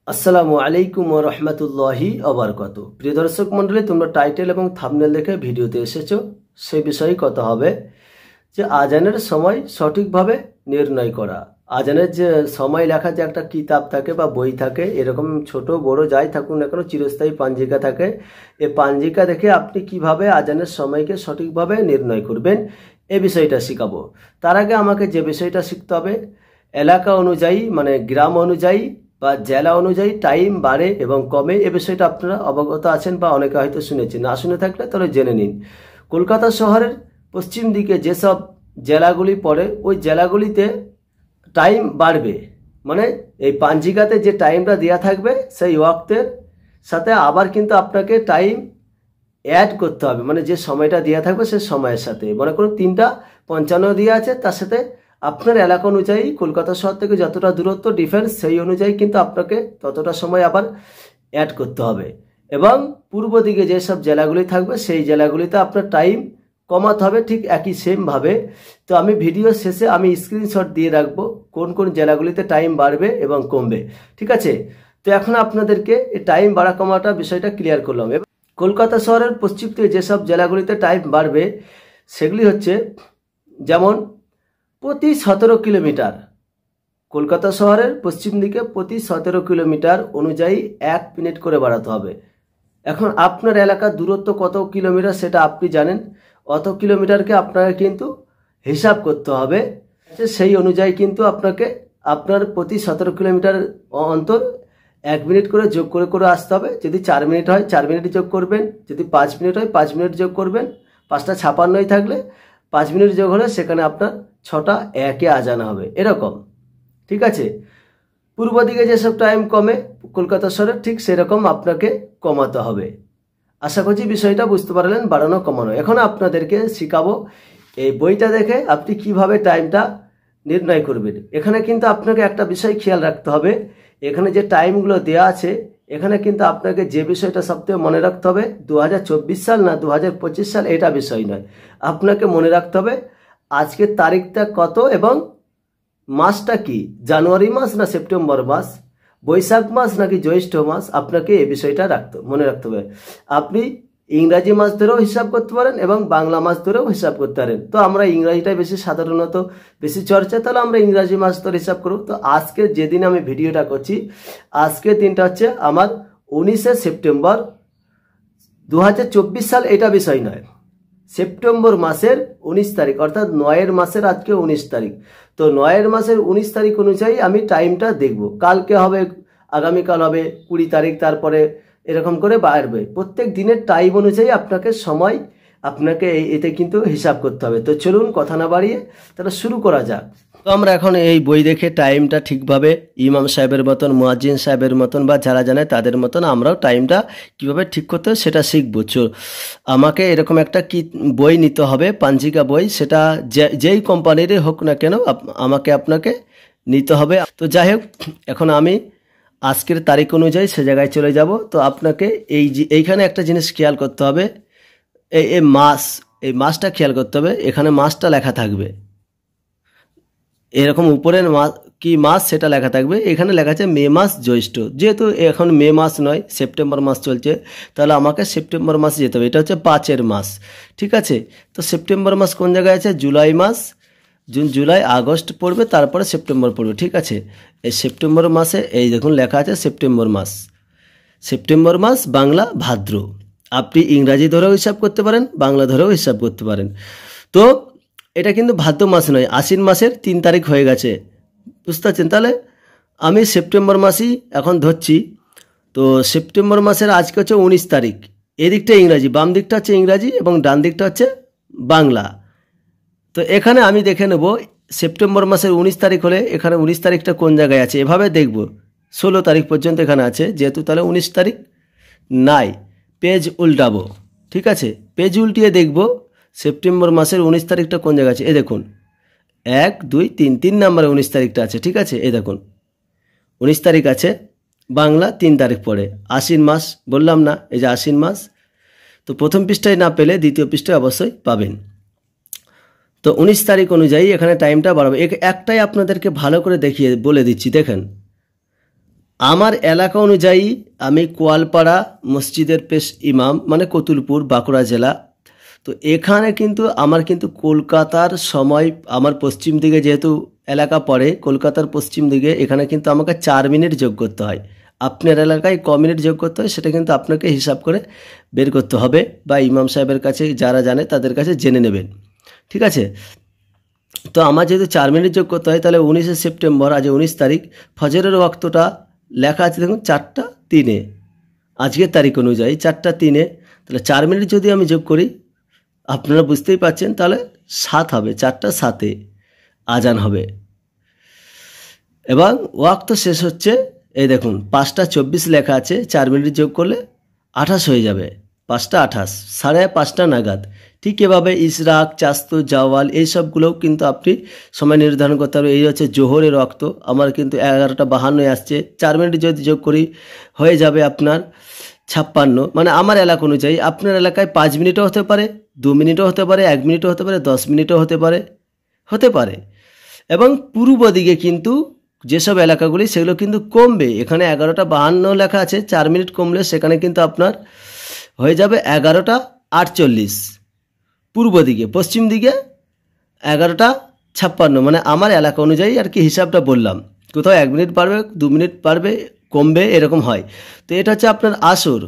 আসসালামু আলাইকুম ওয়া রাহমাতুল্লাহি ওয়া বারাকাতুহু। প্রিয় দর্শক মণ্ডলী, তোমরা টাইটেল এবং থাম্বনেল দেখে ভিডিওতে এসেছো। সেই বিষয়ে কথা হবে যে আজানের সময় সঠিকভাবে নির্ণয় করা। আজানের যে সময় লেখা যে একটা কিতাব থাকে বা বই থাকে, এরকম ছোট বড় যাই থাকুক না কেন চিরস্থায়ী পাঞ্জিকা থাকে। এই পাঞ্জিকা দেখে আপনি কিভাবে আজানের সময়কে সঠিকভাবে নির্ণয় করবেন এই বিষয়টা শেখাবো। তার আগে আমাকে যে বিষয়টা শিখতে হবে, এলাকা অনুযায়ী মানে গ্রাম অনুযায়ী বা জেলা অনুযায়ী টাইম বাড়ে এবং কমে, এ বিষয়টা আপনারা অবগত আছেন বা অনেকে হয়তো শুনেছেন। না শুনে থাকলে তাহলে জেনে নিন। কলকাতা শহরের পশ্চিম দিকে যেসব জেলাগুলি পড়ে ওই জেলাগুলিতে টাইম বাড়বে, মানে এই পাঞ্জিকাতে যে টাইমটা দেওয়া থাকবে সেই ওয়াক্তের সাথে আবার কিন্তু আপনাকে টাইম অ্যাড করতে হবে। মানে যে সময়টা দেওয়া থাকবে সেই সময়ের সাথে, মনে করুন 3:55 দেওয়া আছে, তার সাথে আপনার এলাকা অনুযায়ী কলকাতা শহর থেকে যতটা দূরত্ব ডিফারেন্স সেই অনুযায়ী কিন্তু আপনাকে ততটা সময় আবার অ্যাড করতে হবে। এবং পূর্ব দিকে যেসব জেলাগুলি থাকবে সেই জেলাগুলিতে আপনার টাইম কমাতে হবে ঠিক একই সেমভাবে। তো আমি ভিডিও শেষে আমি স্ক্রিনশট দিয়ে রাখবো কোন কোন জেলাগুলিতে টাইম বাড়বে এবং কমবে, ঠিক আছে। তো এখন আপনাদেরকে এই টাইম বাড়া কমাটা বিষয়টা ক্লিয়ার করলাম। কলকাতা শহরের পশ্চিম দিকে যেসব জেলাগুলিতে টাইম বাড়বে সেগুলি হচ্ছে, যেমন প্রতি 17 কিলোমিটার, কলকাতা শহরের পশ্চিম দিকে প্রতি 17 কিলোমিটার অনুযায়ী 1 মিনিট করে বাড়াতে হবে। এখন আপনার এলাকার দূরত্ব কত কিলোমিটার সেটা আপনি জানেন, অত কিলোমিটারকে আপনাকে কিন্তু হিসাব করতে হবে। সেই অনুযায়ী কিন্তু আপনাকে আপনার প্রতি 17 কিলোমিটার অন্তর 1 মিনিট করে যোগ করে করে আসতে হবে। যদি 4 মিনিট হয় 4 মিনিট যোগ করবেন, যদি 5 মিনিট হয় 5 মিনিট যোগ করবেন, 5:56 থাকলে 5 মিনিট যোগ হলে সেখানে আপনার 6টা 1-এ আজান হবে, এরকম, ঠিক আছে। পূর্ব দিকে যেসব টাইম কমে কলকাতা শহরে ঠিক সেরকম আপনাকে কমাতে হবে। আশা করছি বিষয়টা বুঝতে পারলেন, বাড়ানো কমানো। এখন আপনাদেরকে শেখাবো এই বইটা দেখে আপনি কিভাবে টাইমটা নির্ণয় করবেন। এখানে কিন্তু আপনাকে একটা বিষয় খেয়াল রাখতে হবে, এখানে যে টাইমগুলো দেওয়া আছে এখানে কিন্তু আপনাকে যে বিষয়টা সবথেকে মনে রাখতে হবে 2024 সাল না 2025 সাল এটা বিষয় নয়। আপনাকে মনে রাখতে হবে আজকের তারিখটা কত এবং মাসটা কি, জানুয়ারি মাস না সেপ্টেম্বর মাস, বৈশাখ মাস নাকি জ্যৈষ্ঠ মাস, আপনাকে এই বিষয়টা মনে রাখতে হবে। আপনি ইংরাজি মাস ধরেও হিসাব করতে পারেন এবং বাংলা মাস ধরেও হিসাব করতে পারেন। তো আমরা ইংরাজিটাই বেশি সাধারণত বেশি চর্চা, তাহলে আমরা ইংরাজি মাস ধরে হিসাব করব। তো আজকে যেদিন আমি ভিডিওটা করছি আজকের দিনটা হচ্ছে আমার 19শে সেপ্টেম্বর 2024 সাল, এটা বিষয় নয়। সেপ্টেম্বর মাসের 19 তারিখ, অর্থাৎ 9 মাসের আজকে 19 তারিখ। তো 9 মাসের 19 তারিখ অনুযায়ী আমি টাইমটা দেখব। কালকে হবে, আগামীকাল হবে 20 তারিখ, তারপরে এরকম করে বাড়বে। প্রত্যেক দিনের টাইম অনুযায়ী আপনাকে সময় আপনাকে এতে কিন্তু হিসাব করতে হবে। তো চলুন কথা না বাড়িয়ে তাহলে শুরু করা যাক। তো আমরা এখন এই বই দেখে টাইমটা ঠিকভাবে ইমাম সাহেবের মতন, মুয়াজ্জিন সাহেবের মতন বা যারা জানে তাদের মতন আমরাও টাইমটা কিভাবে ঠিক করতে হয় সেটা শিখবো। আমাকে এরকম একটা কি বই নিতে হবে, পাঞ্জিকা বই, সেটা যেই কোম্পানিরই হোক না কেন আমাকে আপনাকে নিতে হবে। তো যাই হোক, এখন আমি আজকের তারিখ অনুযায়ী সে জায়গায় চলে যাব। তো আপনাকে এইখানে একটা জিনিস খেয়াল করতে হবে, এই মাসটা খেয়াল করতে হবে। এখানে মাসটা লেখা থাকবে, এরকম উপরের কি মাস সেটা লেখা থাকবে। এখানে লেখা আছে মে মাস জ্যৈষ্ঠ, যেহেতু এখন মে মাস নয় সেপ্টেম্বর মাস চলছে, তাহলে আমাকে সেপ্টেম্বর মাসে যেতে হবে। এটা হচ্ছে 5-এর মাস, ঠিক আছে। তো সেপ্টেম্বর মাস কোন জায়গায় আছে, জুলাই মাস, জুন জুলাই আগস্ট পড়বে, তারপরে সেপ্টেম্বর পড়বে, ঠিক আছে। এই সেপ্টেম্বর মাসে এই দেখুন লেখা আছে সেপ্টেম্বর মাস। সেপ্টেম্বর মাস বাংলা ভাদ্র, আপনি ইংরাজি ধরেও হিসাব করতে পারেন, বাংলা ধরেও হিসাব করতে পারেন। তো এটা কিন্তু ভাদ্র মাস নয়, আশ্বিন মাসের 3 তারিখ হয়ে গেছে, বুঝতে পারছেন। তাহলে আমি সেপ্টেম্বর মাসই এখন ধরছি। তো সেপ্টেম্বর মাসের আজকে হচ্ছে 19 তারিখ, এদিকটা ইংরাজি, বাম দিকটা হচ্ছে ইংরাজি এবং ডান দিকটা হচ্ছে বাংলা। তো এখানে আমি দেখে নেব সেপ্টেম্বর মাসের 19 তারিখ হলে এখানে 19 তারিখটা কোন জায়গায় আছে, এভাবে দেখব। 16 তারিখ পর্যন্ত এখানে আছে, যেহেতু তাহলে 19 তারিখ নাই, পেজ উল্টাবো, ঠিক আছে। পেজ উল্টিয়ে দেখব সেপ্টেম্বর মাসের 19 তারিখটা কোন জায়গায় আছে। এই দেখুন 1 2 3 নম্বরে 19 তারিখটা আছে, ঠিক আছে। এই দেখুন 19 তারিখ আছে, বাংলা 3 তারিখ পড়ে, আশ্বিন মাস বললাম না, এই যে আশ্বিন মাস। তো প্রথম পৃষ্ঠায় না পেলে দ্বিতীয় পৃষ্ঠায় অবশ্যই পাবেন। তো 19 তারিখ অনুযায়ী এখানে টাইমটা বাড়াবো। একটাই আপনাদেরকে ভালো করে দেখিয়ে বলে দিচ্ছি, দেখেন আমার এলাকা অনুযায়ী আমি কোয়ালপাড়া মসজিদের পেশ ইমাম, মানে কতুলপুর, বাঁকুড়া জেলা। তো এখানে কিন্তু আমার কিন্তু কলকাতার সময়, আমার পশ্চিম দিকে যেহেতু এলাকা পড়ে, কলকাতার পশ্চিম দিকে, এখানে কিন্তু আমাকে 4 মিনিট যোগ করতে হয়। আপনার এলাকায় ক মিনিট যোগ করতে হয় সেটা কিন্তু আপনাকে হিসাব করে বের করতে হবে, বা ইমাম সাহেবের কাছে যারা জানে তাদের কাছে জেনে নেবেন, ঠিক আছে। তো আমার যেহেতু 4 মিনিট যোগ করতে হয়, তাহলে 19শে সেপ্টেম্বর, আজ 19 তারিখ, ফজরের ওয়াক্তটা লেখা আছে দেখুন 4টা 3-এ, আজকের তারিখ অনুযায়ী 4টা 3-এ। তাহলে 4 মিনিট যদি আমি যোগ করি, আপনারা বুঝতেই পারছেন, তাহলে 7 হবে, 4টা 7-এ আজান হবে। এবং ওয়াক্ত শেষ হচ্ছে, এই দেখুন 5টা 24 লেখা আছে, 4 মিনিট যোগ করলে 28 হয়ে যাবে, 5টা 28, 5:30 নাগাদ। ঠিক এভাবে ইশরাক, চাস্তু, জাওয়াল এই সবগুলোও কিন্তু আপনি সময় নির্ধারণ করতে হবে। এই হচ্ছে জোহরের ওয়াক্ত, আমার কিন্তু 11টা 52 আসছে, 4 মিনিট যদি যোগ করি হয়ে যাবে আপনার 56। মানে আমার এলাকা অনুযায়ী, আপনার এলাকায় 5 মিনিটও হতে পারে, 2 মিনিটও হতে পারে, 1 মিনিটও হতে পারে, 10 মিনিটও হতে পারে। এবং পূর্ব দিকে কিন্তু যেসব এলাকাগুলি সেগুলো কিন্তু কমবে। এখানে 11টা 52 লেখা আছে, 4 মিনিট কমলে সেখানে কিন্তু আপনার হয়ে যাবে 11টা 48 পূর্ব দিকে। পশ্চিম দিকে 11টা 56, মানে আমার এলাকা অনুযায়ী আর কি হিসাবটা বললাম। কোথাও 1 মিনিট বাড়বে, 2 মিনিট বাড়বে, কমবে, এরকম হয়। তো এটা হচ্ছে আপনার আসর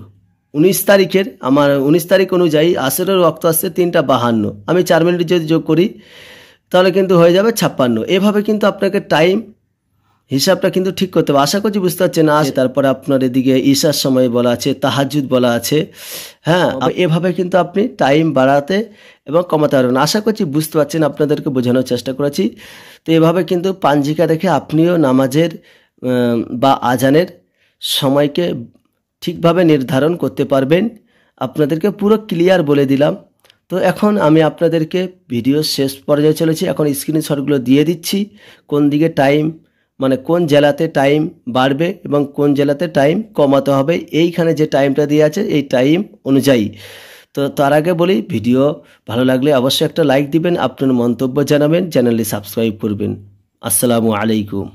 19 তারিখের। আমার 19 তারিখ অনুযায়ী আসরের ওয়াক্ত আসছে 3টা 52। আমি 4 মিনিট যদি যোগ করি তাহলে কিন্তু হয়ে যাবে 56। এভাবে কিন্তু আপনাকে টাইম হিসাবটা কিন্তু ঠিক করতে হবে। আশা করছি বুঝতে পারছেন। তারপরে আপনার এদিকে ঈশার সময় বলা আছে, তাহাজ্জুদ বলা আছে, হ্যাঁ, এভাবে কিন্তু আপনি টাইম বাড়াতে এবং কমাতে পারবেন। আশা করছি বুঝতে পারছেন, আপনাদেরকে বোঝানোর চেষ্টা করেছি। তো এভাবে কিন্তু পাঞ্জিকা দেখে আপনিও নামাজের বা আজানের সময়কে ঠিকভাবে নির্ধারণ করতে পারবেন। আপনাদেরকে পুরো ক্লিয়ার বলে দিলাম। তো এখন আমি আপনাদেরকে ভিডিও শেষ পর্যায়ে চলেছি। এখন স্ক্রিনশটগুলো দিয়ে দিচ্ছি, কোন দিকে টাইম, মানে কোন জেলাতে টাইম বাড়বে এবং কোন জেলাতে টাইম কমাতে হবে, এইখানে যে টাইমটা দিয়ে আছে এই টাইম অনুযায়ী। তো তার আগে বলি, ভিডিও ভালো লাগলে অবশ্যই একটা লাইক দিবেন, আপনার মন্তব্য জানাবেন, চ্যানেলটি সাবস্ক্রাইব করবেন। আসসালামু আলাইকুম।